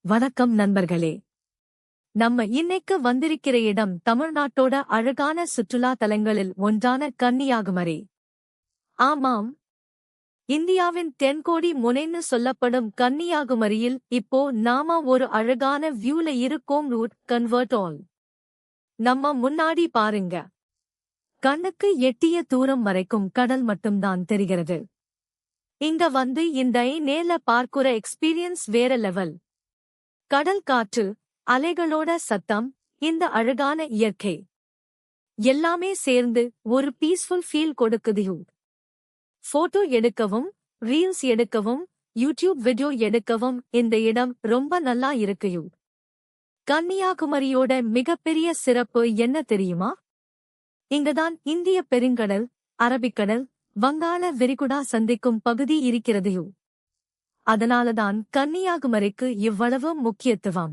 வணக்கம் நண்பர்களே. நம்ம இன்னைக்கு வந்திருக்கிற இடம் தமிழ்நாட்டோட அழகான சுற்றுலா தலங்களில் ஒன்றான கன்னியாகுமரி. ஆமாம், இந்தியாவின் தென்கோடி முனைன்னு சொல்லப்படும் கன்னியாகுமரியில் இப்போ நாம ஒரு அழகான வியூல இருக்கோம். ரூட் கன்வெர்ட் ஆல். நம்ம முன்னாடி பாருங்க, கண்ணுக்கு எட்டிய தூரம் வரைக்கும் கடல் மட்டும்தான் தெரிகிறது. இங்க வந்து இந்த நேர்ல பார்க்குற எக்ஸ்பீரியன்ஸ் வேற லெவல். கடல் காற்று, அலைகளோட சத்தம், இந்த அழகான இயற்கை எல்லாமே சேர்ந்து ஒரு பீஸ்ஃபுல் ஃபீல் கொடுக்குது. போட்டோ எடுக்கவும், ரீல்ஸ் எடுக்கவும், யூடியூப் வீடியோ எடுக்கவும் இந்த இடம் ரொம்ப நல்லா இருக்கு. கன்னியாகுமரியோட மிகப்பெரிய சிறப்பு என்ன தெரியுமா? இங்கதான் இந்திய பெருங்கடல், அரபிக்கடல், வங்காள விரிகுடா சந்திக்கும் பகுதி இருக்கிறது. அதனாலதான் கன்னியாகுமரிக்கு இவ்வளவு முக்கியத்துவம்.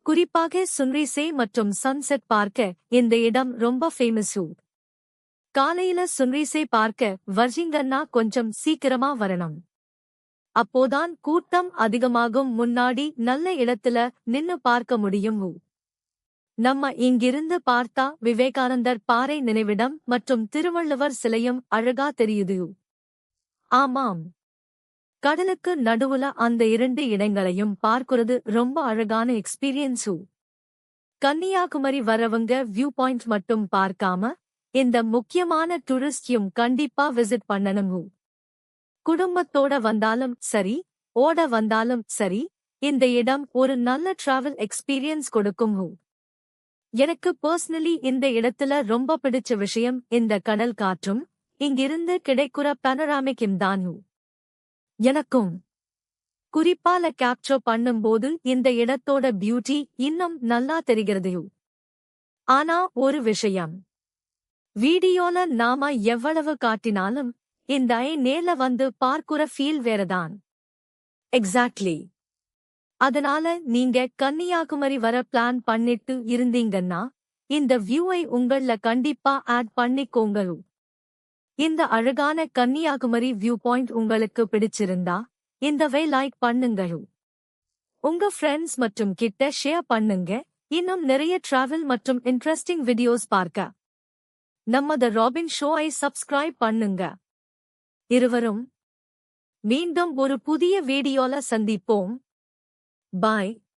குறிப்பாக சன்ரைஸை மற்றும் சன்செட் பார்க்க இந்த இடம் ரொம்ப ஃபேமஸ். காலையில சன்ரைஸை பார்க்க வர்ஜிங்கன்னா கொஞ்சம் சீக்கிரமா வரணும். அப்போதான் கூட்டம் அதிகமாகும். முன்னாடி நல்ல இடத்துல நின்னு பார்க்க முடியும். நம்ம இங்கிருந்து பார்த்தா விவேகானந்தர் பாறை நினைவிடம் மற்றும் திருவள்ளுவர் சிலையும் அழகா தெரியுது. ஆமாம், கடலுக்கு நடுவுல அந்த இரண்டு இடங்களையும் பார்க்கிறது ரொம்ப அழகான எக்ஸ்பீரியன்ஸ். கன்னியாகுமரி வரவங்க வியூ பாயிண்ட் மட்டும் பார்க்காம இந்த முக்கியமான டூரிஸ்டையும் கண்டிப்பா விசிட் பண்ணணும். குடும்பத்தோட வந்தாலும் சரி, ஓட வந்தாலும் சரி, இந்த இடம் ஒரு நல்ல டிராவல் எக்ஸ்பீரியன்ஸ் கொடுக்கும். எனக்கு பர்சனலி இந்த இடத்துல ரொம்ப பிடிச்ச விஷயம் இந்த கடல் காற்றும், இங்கிருந்து கிடைக்கிற பனோராமிக்கும் தான். எனக்கும் குறிப்பால கேப்சர் பண்ணும்போது இந்த இடத்தோட பியூட்டி இன்னும் நல்லா தெரிகிறது. ஆனா ஒரு விஷயம், வீடியோல நாம எவ்வளவு காட்டினாலும் இந்த நேர்ல வந்து பார்க்குற ஃபீல் வேறதான். எக்ஸாக்ட்லி. அதனால நீங்க கன்னியாகுமரி வர பிளான் பண்ணிட்டு இருந்தீங்கன்னா இந்த வியூவை உங்கள கண்டிப்பா ஆட் பண்ணிக்கோங்க. இந்த அழகான கன்னியாகுமரி வியூ பாயிண்ட் உங்களுக்கு பிடிச்சிருந்தா இந்த லைக் பண்ணுங்க. உங்க ஃப்ரெண்ட்ஸ் மற்றும் கிட்ட ஷேர் பண்ணுங்க. இன்னும் நிறைய டிராவல் மற்றும் இன்ட்ரெஸ்டிங் வீடியோஸ் பார்க்க நம்ம தி ராபின் ஷோவை சப்ஸ்கிரைப் பண்ணுங்க. இருவரும் மீண்டும் ஒரு புதிய வீடியோல சந்திப்போம். பாய்.